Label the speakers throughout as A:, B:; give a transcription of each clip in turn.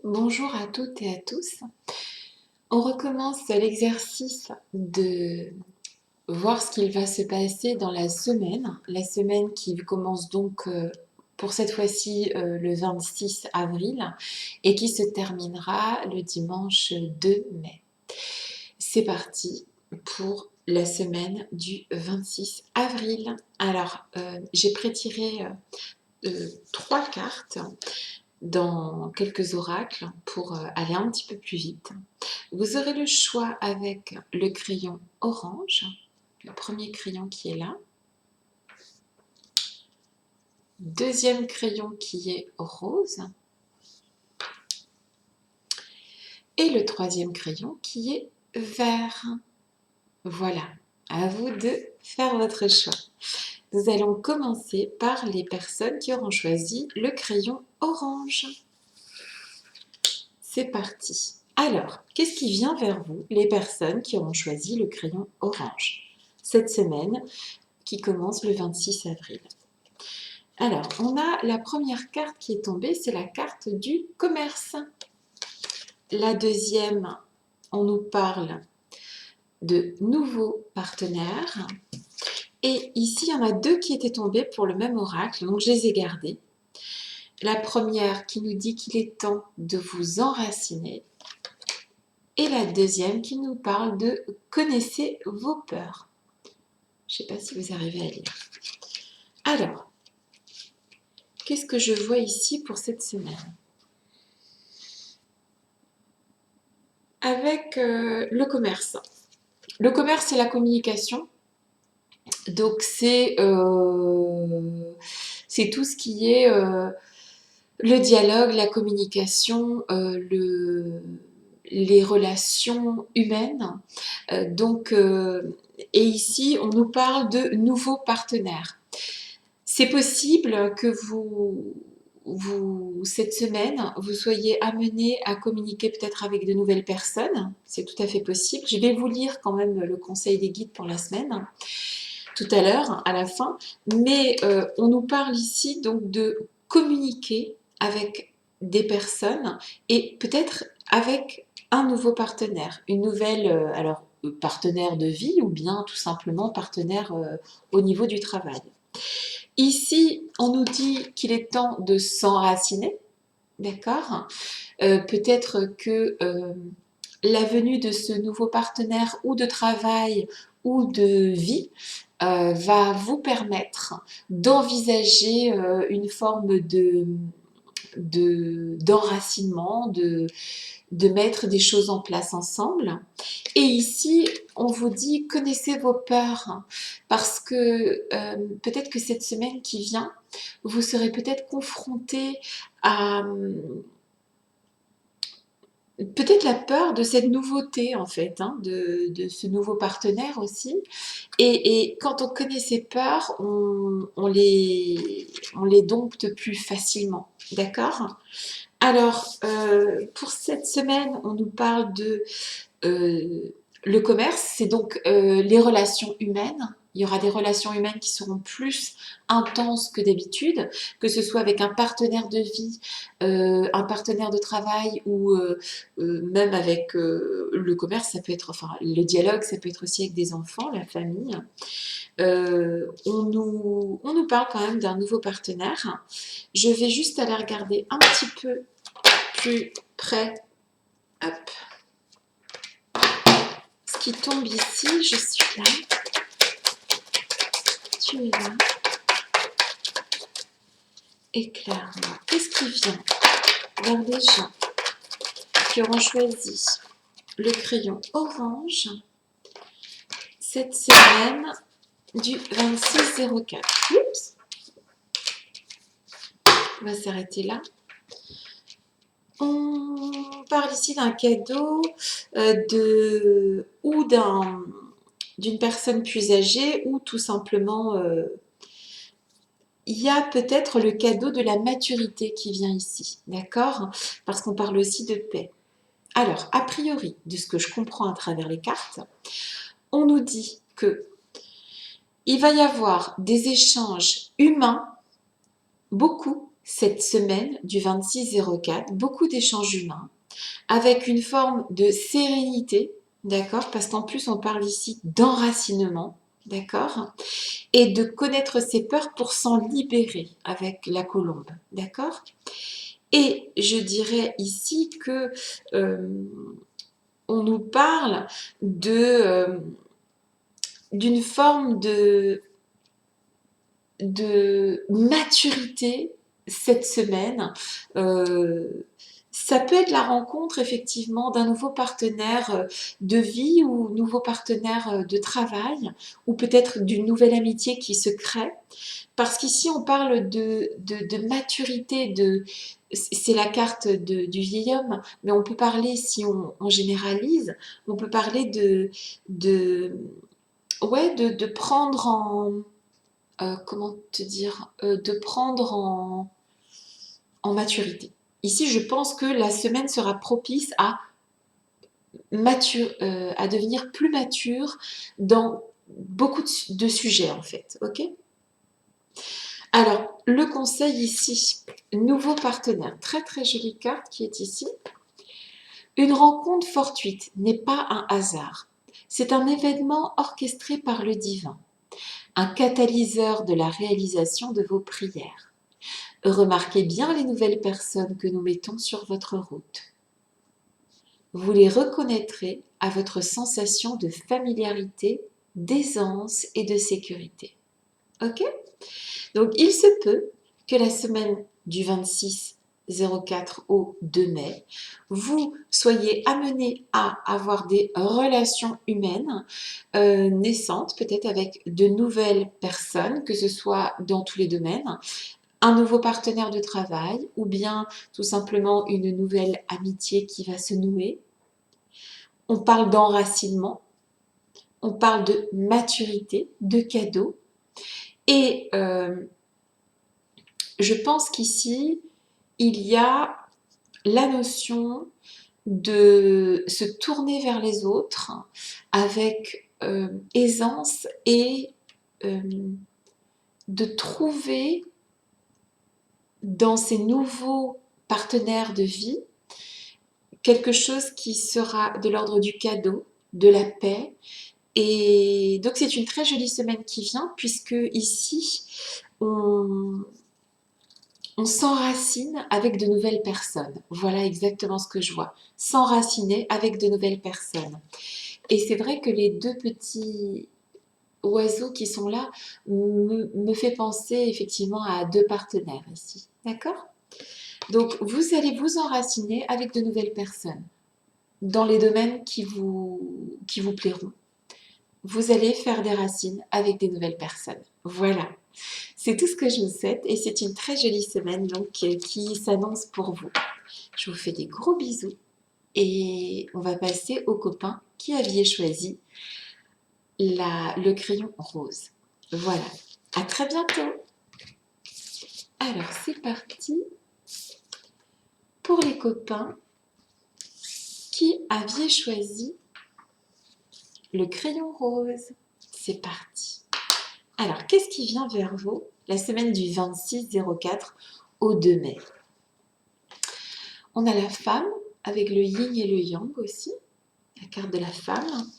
A: Bonjour à toutes et à tous. On recommence l'exercice de voir ce qu'il va se passer dans la semaine qui commence donc pour cette fois-ci le 26 avril et qui se terminera le dimanche 2 mai. C'est parti pour la semaine du 26 avril. Alors, j'ai prétiré 3 cartes dans quelques oracles pour aller un petit peu plus vite. Vous aurez le choix avec le crayon orange, le premier crayon qui est là, deuxième crayon qui est rose et le troisième crayon qui est vert. Voilà, à vous de faire votre choix. Nous allons commencer par les personnes qui auront choisi le crayon orange. C'est parti. Alors, qu'est-ce qui vient vers vous, les personnes qui auront choisi le crayon orange cette semaine qui commence le 26 avril? Alors, on a la première carte qui est tombée, c'est la carte du commerce. La deuxième, on nous parle de nouveaux partenaires. Et ici, il y en a deux qui étaient tombées pour le même oracle, donc je les ai gardées. La première qui nous dit qu'il est temps de vous enraciner. Et la deuxième qui nous parle de connaissez vos peurs. Je ne sais pas si vous arrivez à lire. Alors, qu'est-ce que je vois ici pour cette semaine? Avec le commerce. Le commerce, c'est la communication. Donc, c'est tout ce qui est le dialogue, la communication, les relations humaines. Et ici, on nous parle de nouveaux partenaires. C'est possible que cette semaine, vous soyez amené à communiquer peut-être avec de nouvelles personnes. C'est tout à fait possible. Je vais vous lire quand même le conseil des guides pour la semaine, tout à l'heure, à la fin. Mais on nous parle ici donc de communiquer avec des personnes et peut-être avec un nouveau partenaire, une nouvelle, partenaire de vie ou bien tout simplement partenaire au niveau du travail. Ici, on nous dit qu'il est temps de s'enraciner, d'accord? Peut-être que la venue de ce nouveau partenaire ou de travail ou de vie va vous permettre d'envisager une forme d'enracinement, de mettre des choses en place ensemble. Et ici, on vous dit, connaissez vos peurs, parce que peut-être que cette semaine qui vient, vous serez peut-être confronté à peut-être la peur de cette nouveauté, en fait, hein, de ce nouveau partenaire aussi. Et quand on connaît ses peurs, on les dompte plus facilement, d'accord? Alors, pour cette semaine, on nous parle de le commerce, c'est donc les relations humaines. Il y aura des relations humaines qui seront plus intenses que d'habitude, que ce soit avec un partenaire de vie, un partenaire de travail ou même avec le commerce, ça peut être, enfin le dialogue, ça peut être aussi avec des enfants, la famille. On nous parle quand même d'un nouveau partenaire. Je vais juste aller regarder un petit peu plus près. Hop. Ce qui tombe ici, je suis là. Tu es là. Éclaire-moi. Qu'est-ce qui vient vers les gens qui auront choisi le crayon orange cette semaine du 26-04. Oups. On va s'arrêter là. On parle ici d'un cadeau ou d'une personne plus âgée ou tout simplement il y a peut-être le cadeau de la maturité qui vient ici, d'accord? Parce qu'on parle aussi de paix. Alors, a priori, de ce que je comprends à travers les cartes, on nous dit que il va y avoir des échanges humains, beaucoup, cette semaine du 26-04, beaucoup d'échanges humains, avec une forme de sérénité, d'accord? Parce qu'en plus, on parle ici d'enracinement, d'accord? Et de connaître ses peurs pour s'en libérer avec la colombe, d'accord? Et je dirais ici que on nous parle d'une forme de maturité cette semaine. Ça peut être la rencontre effectivement d'un nouveau partenaire de vie ou nouveau partenaire de travail ou peut-être d'une nouvelle amitié qui se crée. Parce qu'ici on parle de maturité, c'est la carte du vieil homme, mais on peut parler, si on généralise, on peut parler de prendre comment te dire, de prendre en maturité. Ici, je pense que la semaine sera propice à devenir plus mature dans beaucoup de sujets en fait, ok? Alors, le conseil ici, nouveau partenaire, très très jolie carte qui est ici. Une rencontre fortuite n'est pas un hasard, c'est un événement orchestré par le divin, un catalyseur de la réalisation de vos prières. Remarquez bien les nouvelles personnes que nous mettons sur votre route. Vous les reconnaîtrez à votre sensation de familiarité, d'aisance et de sécurité. Ok? Donc, il se peut que la semaine du 26-04 au 2 mai, vous soyez amené à avoir des relations humaines naissantes, peut-être avec de nouvelles personnes, que ce soit dans tous les domaines, un nouveau partenaire de travail ou bien tout simplement une nouvelle amitié qui va se nouer. On parle d'enracinement, on parle de maturité, de cadeaux. Et je pense qu'ici, il y a la notion de se tourner vers les autres avec aisance et de trouver dans ces nouveaux partenaires de vie quelque chose qui sera de l'ordre du cadeau, de la paix. Et donc c'est une très jolie semaine qui vient puisque ici on s'enracine avec de nouvelles personnes. Voilà exactement ce que je vois. S'enraciner avec de nouvelles personnes. Et c'est vrai que les deux petits oiseaux qui sont là me fait penser effectivement à deux partenaires ici. D'accord? Donc vous allez vous enraciner avec de nouvelles personnes dans les domaines qui vous plairont. Vous allez faire des racines avec des nouvelles personnes. Voilà. C'est tout ce que je vous souhaite et c'est une très jolie semaine donc qui s'annonce pour vous. Je vous fais des gros bisous et on va passer au copain qui aviez choisi le crayon rose. Voilà. À très bientôt. Alors c'est parti pour les copains qui aviez choisi le crayon rose. C'est parti. Alors, qu'est-ce qui vient vers vous la semaine du 26-04 au 2 mai? On a la femme avec le yin et le yang aussi, la carte de la femme.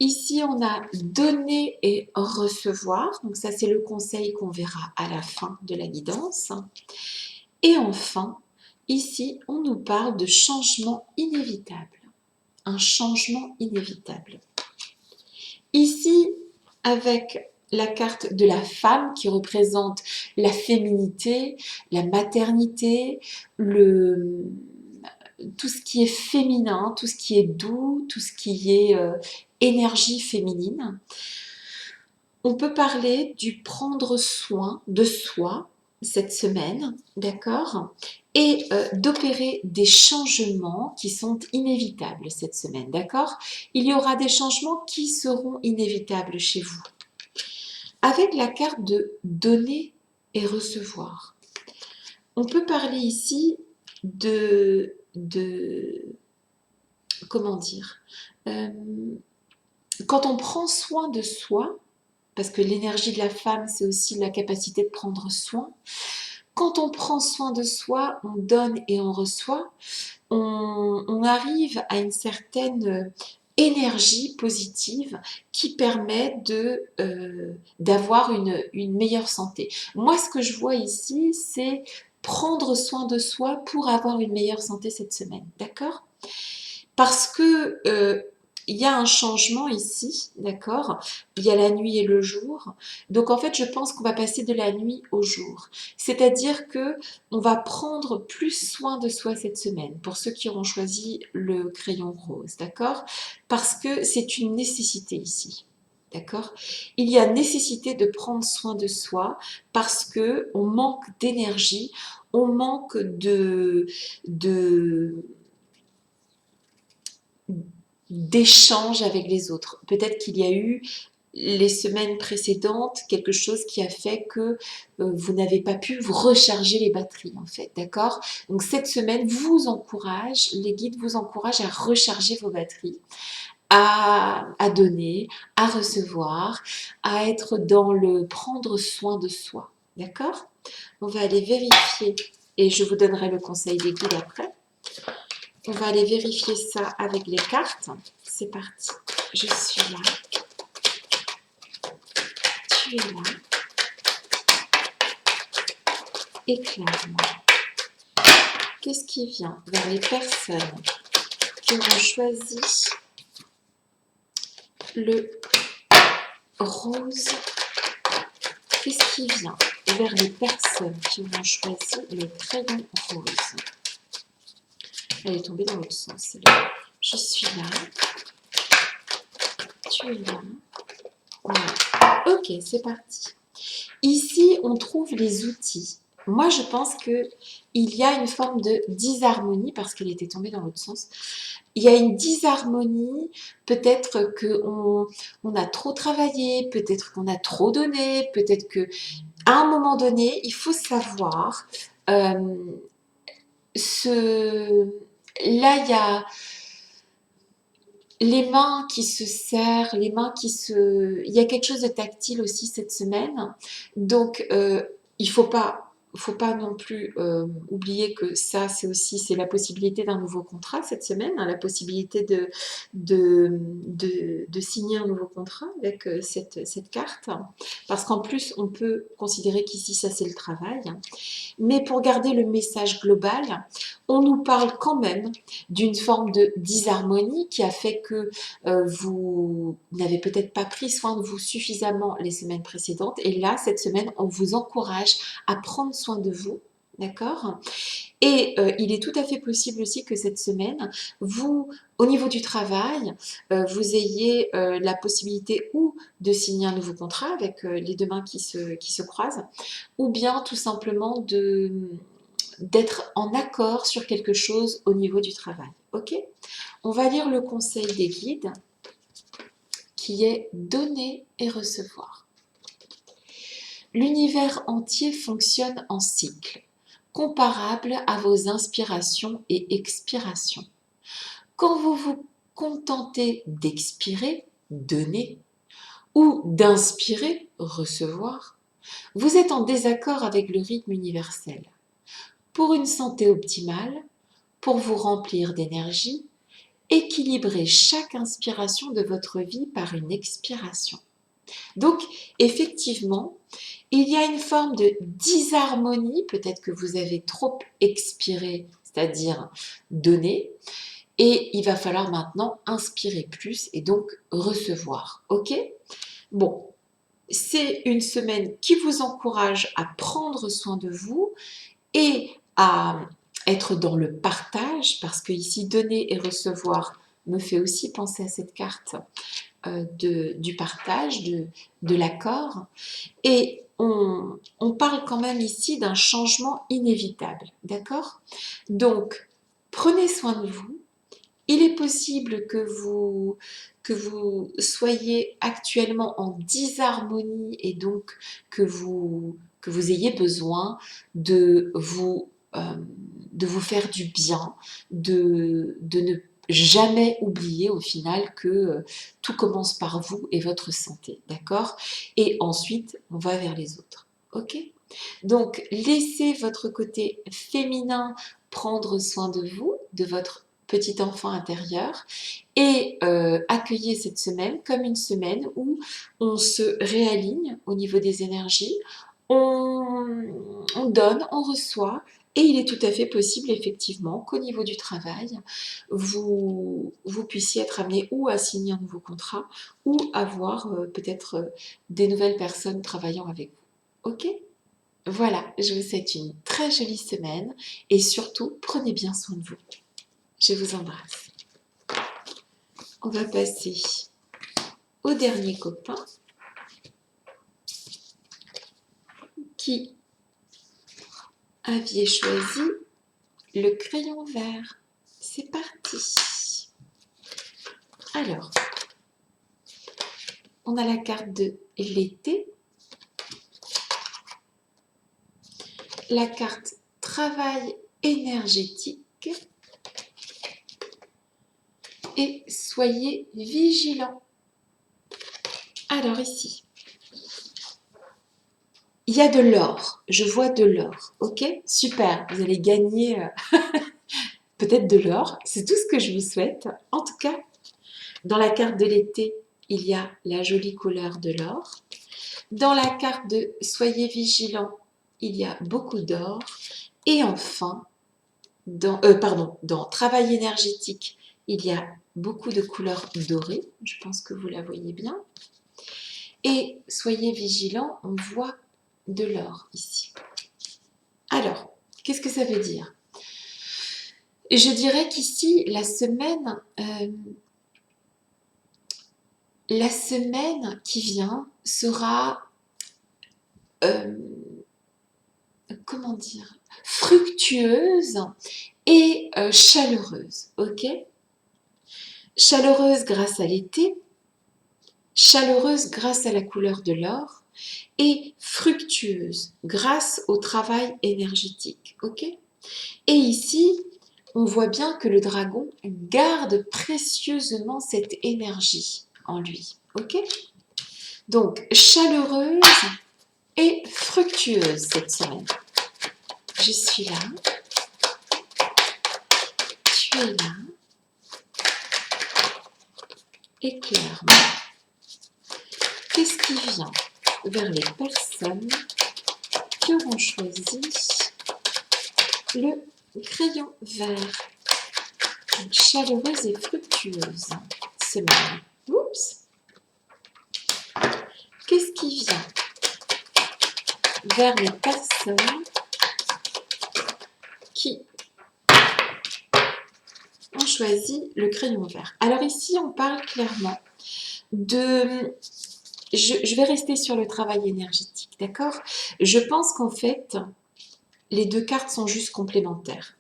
A: Ici, on a donner et recevoir. Donc ça, c'est le conseil qu'on verra à la fin de la guidance. Et enfin, ici, on nous parle de changement inévitable. Un changement inévitable. Ici, avec la carte de la femme qui représente la féminité, la maternité, tout ce qui est féminin, tout ce qui est doux, tout ce qui est énergie féminine. On peut parler du prendre soin de soi cette semaine, d'accord? Et d'opérer des changements qui sont inévitables cette semaine, d'accord? Il y aura des changements qui seront inévitables chez vous. Avec la carte de donner et recevoir, on peut parler ici de comment dire, quand on prend soin de soi, parce que l'énergie de la femme, c'est aussi la capacité de prendre soin. Quand on prend soin de soi, on donne et on reçoit, on arrive à une certaine énergie positive qui permet d'avoir une meilleure santé. Moi, ce que je vois ici, c'est prendre soin de soi pour avoir une meilleure santé cette semaine, d'accord? Parce que il y a un changement ici, d'accord? Il y a la nuit et le jour. Donc en fait, je pense qu'on va passer de la nuit au jour. C'est-à-dire que on va prendre plus soin de soi cette semaine, pour ceux qui auront choisi le crayon rose, d'accord? Parce que c'est une nécessité ici. D'accord? Il y a nécessité de prendre soin de soi parce que on manque d'énergie, on manque de d'échange avec les autres. Peut-être qu'il y a eu les semaines précédentes quelque chose qui a fait que vous n'avez pas pu vous recharger les batteries en fait, d'accord? Donc cette semaine vous encourage, les guides vous encouragent à recharger vos batteries, à donner, à recevoir, à être dans le prendre soin de soi, d'accord? On va aller vérifier et je vous donnerai le conseil des guides après. On va aller vérifier ça avec les cartes. C'est parti. Je suis là. Tu es là. Éclaire-moi. Qu'est-ce qui vient vers les personnes qui auront choisi le rose? Qu'est-ce qui vient vers les personnes qui auront choisi le crayon rose? Elle est tombée dans l'autre sens, celle-là. Je suis là. Tu es là. Voilà. Ok, c'est parti. Ici, on trouve les outils. Moi, je pense qu'il y a une forme de disharmonie, parce qu'elle était tombée dans l'autre sens. Il y a une disharmonie, peut-être qu'on a trop travaillé, peut-être qu'on a trop donné, peut-être qu'à un moment donné, il faut savoir, là, il y a les mains qui se serrent, les mains qui se... Il y a quelque chose de tactile aussi cette semaine. Donc, il faut pas non plus oublier que ça, c'est la possibilité d'un nouveau contrat cette semaine, hein, la possibilité de signer un nouveau contrat avec cette carte. Parce qu'en plus, on peut considérer qu'ici, ça, c'est le travail. Mais pour garder le message global, on nous parle quand même d'une forme de disharmonie qui a fait que vous n'avez peut-être pas pris soin de vous suffisamment les semaines précédentes. Et là, cette semaine, on vous encourage à prendre soin de vous. D'accord? Et il est tout à fait possible aussi que cette semaine, vous, au niveau du travail, vous ayez la possibilité ou de signer un nouveau contrat avec les deux mains qui se croisent, ou bien tout simplement d'être en accord sur quelque chose au niveau du travail. Ok? On va lire le conseil des guides qui est donner et recevoir. L'univers entier fonctionne en cycle, comparable à vos inspirations et expirations. Quand vous vous contentez d'expirer, donner, ou d'inspirer, recevoir, vous êtes en désaccord avec le rythme universel. Pour une santé optimale, pour vous remplir d'énergie, équilibrez chaque inspiration de votre vie par une expiration. Donc, effectivement, il y a une forme de disharmonie, peut-être que vous avez trop expiré, c'est-à-dire donné, et il va falloir maintenant inspirer plus et donc recevoir. Ok? Bon, c'est une semaine qui vous encourage à prendre soin de vous et à être dans le partage, parce que ici, donner et recevoir me fait aussi penser à cette carte du partage, de l'accord. Et on parle quand même ici d'un changement inévitable, d'accord? Donc, prenez soin de vous. Il est possible que vous soyez actuellement en disharmonie et donc que vous ayez besoin de vous faire du bien, de ne jamais oublier au final que tout commence par vous et votre santé, d'accord? Et ensuite, on va vers les autres, ok? Donc, laissez votre côté féminin prendre soin de vous, de votre petit enfant intérieur, et accueillez cette semaine comme une semaine où on se réaligne au niveau des énergies, on donne, on reçoit, et il est tout à fait possible effectivement qu'au niveau du travail, vous puissiez être amené ou à signer un nouveau contrat ou à voir peut-être des nouvelles personnes travaillant avec vous. Ok? Voilà, je vous souhaite une très jolie semaine et surtout, prenez bien soin de vous. Je vous embrasse. On va passer au dernier copain qui aviez choisi le crayon vert. C'est parti. Alors, on a la carte de l'été, la carte travail énergétique et soyez vigilants. Alors ici, il y a de l'or, je vois de l'or, ok? Super, vous allez gagner peut-être de l'or, c'est tout ce que je vous souhaite. En tout cas, dans la carte de l'été, il y a la jolie couleur de l'or. Dans la carte de soyez vigilants, il y a beaucoup d'or. Et enfin, dans travail énergétique, il y a beaucoup de couleurs dorées, je pense que vous la voyez bien. Et soyez vigilants, on voit de l'or ici. Alors, qu'est-ce que ça veut dire? Je dirais qu'ici, la semaine qui vient sera, comment dire, fructueuse et chaleureuse, ok? Chaleureuse grâce à l'été, chaleureuse grâce à la couleur de l'or et fructueuse grâce au travail énergétique, ok? Et ici, on voit bien que le dragon garde précieusement cette énergie en lui, ok? Donc, chaleureuse et fructueuse cette semaine. Je suis là, tu es là, éclaire-moi. Qu'est-ce qui vient vers les personnes qui auront choisi le crayon vert? Donc, chaleureuse et fructueuse semaine. Oups! Qu'est-ce qui vient vers les personnes qui ont choisi le crayon vert? Alors ici, on parle clairement de... Je vais rester sur le travail énergétique, d'accord? Je pense qu'en fait, les deux cartes sont juste complémentaires.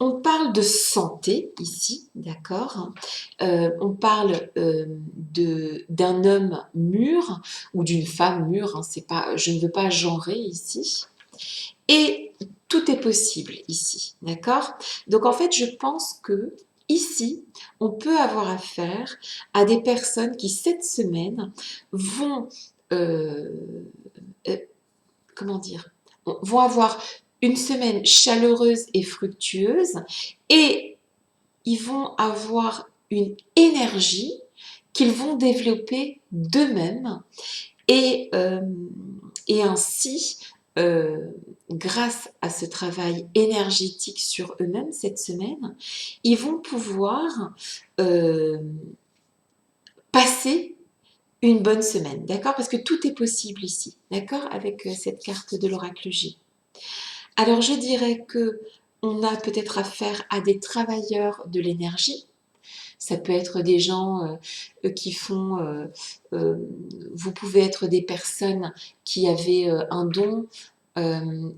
A: On parle de santé ici, d'accord? On parle d'un homme mûr ou d'une femme mûre, hein, c'est pas, je ne veux pas genrer ici. Et tout est possible ici, d'accord? Donc en fait, je pense que ici, on peut avoir affaire à des personnes qui, cette semaine, vont, euh, euh, comment dire, vont avoir une semaine chaleureuse et fructueuse et ils vont avoir une énergie qu'ils vont développer d'eux-mêmes et ainsi, grâce à ce travail énergétique sur eux-mêmes cette semaine, ils vont pouvoir passer une bonne semaine, d'accord? Parce que tout est possible ici, d'accord? Avec cette carte de l'oracle J. Alors je dirais que on a peut-être affaire à des travailleurs de l'énergie. Ça peut être des gens qui font, vous pouvez être des personnes qui avaient un don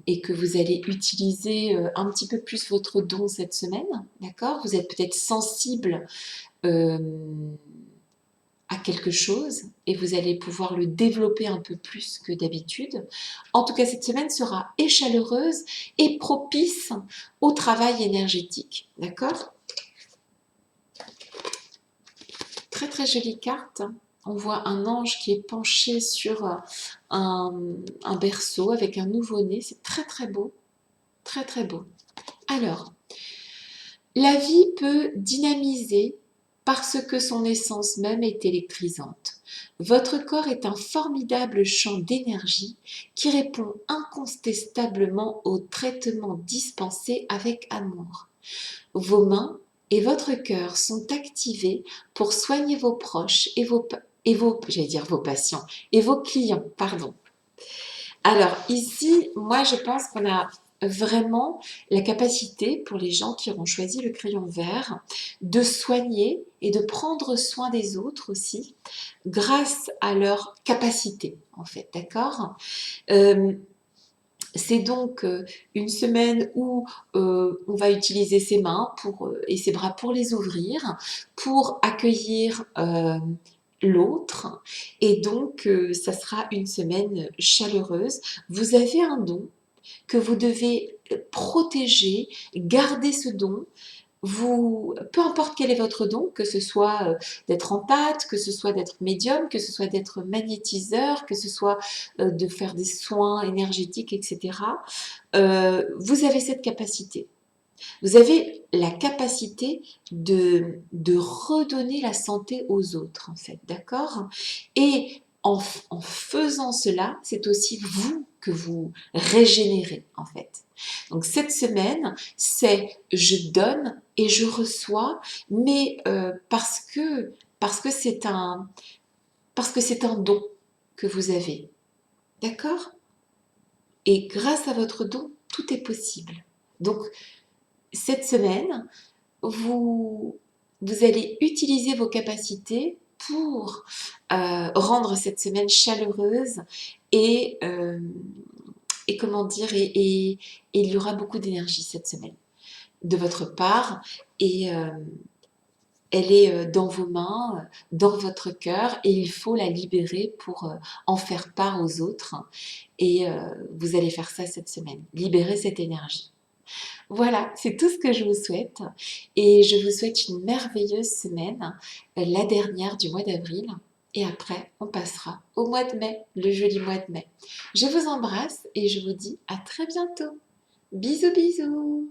A: et que vous allez utiliser un petit peu plus votre don cette semaine, d'accord? Vous êtes peut-être sensible euh, à quelque chose et vous allez pouvoir le développer un peu plus que d'habitude. En tout cas, cette semaine sera et chaleureuse et propice au travail énergétique, d'accord? Très très jolie carte. On voit un ange qui est penché sur un, un berceau avec un nouveau-né. C'est très très beau, très très beau. Alors, la vie peut dynamiser parce que son essence même est électrisante. Votre corps est un formidable champ d'énergie qui répond incontestablement aux traitements dispensés avec amour. Vos mains et votre cœur sont activés pour soigner vos proches j'allais dire vos patients, et vos clients, pardon. Alors ici, moi je pense qu'on a vraiment la capacité pour les gens qui auront choisi le crayon vert de soigner et de prendre soin des autres aussi grâce à leur capacité en fait, d'accord. C'est donc une semaine où on va utiliser ses mains et ses bras pour les ouvrir, pour accueillir l'autre. Et donc, ça sera une semaine chaleureuse. Vous avez un don que vous devez protéger, garder ce don, peu importe quel est votre don, que ce soit d'être empathe, que ce soit d'être médium, que ce soit d'être magnétiseur, que ce soit de faire des soins énergétiques, etc. Vous avez cette capacité. Vous avez la capacité de redonner la santé aux autres, en fait, d'accord. Et en faisant cela, c'est aussi vous que vous régénérez, en fait. Donc cette semaine, c'est je donne et je reçois, mais parce que c'est un don que vous avez, d'accord. Et grâce à votre don, tout est possible. Donc cette semaine, vous, vous allez utiliser vos capacités pour rendre cette semaine chaleureuse et, euh, et comment dire, et il y aura beaucoup d'énergie cette semaine de votre part et elle est dans vos mains, dans votre cœur et il faut la libérer pour en faire part aux autres et vous allez faire ça cette semaine, libérer cette énergie. Voilà, c'est tout ce que je vous souhaite et je vous souhaite une merveilleuse semaine, la dernière du mois d'avril et après on passera au mois de mai, le joli mois de mai. Je vous embrasse et je vous dis à très bientôt. Bisous bisous.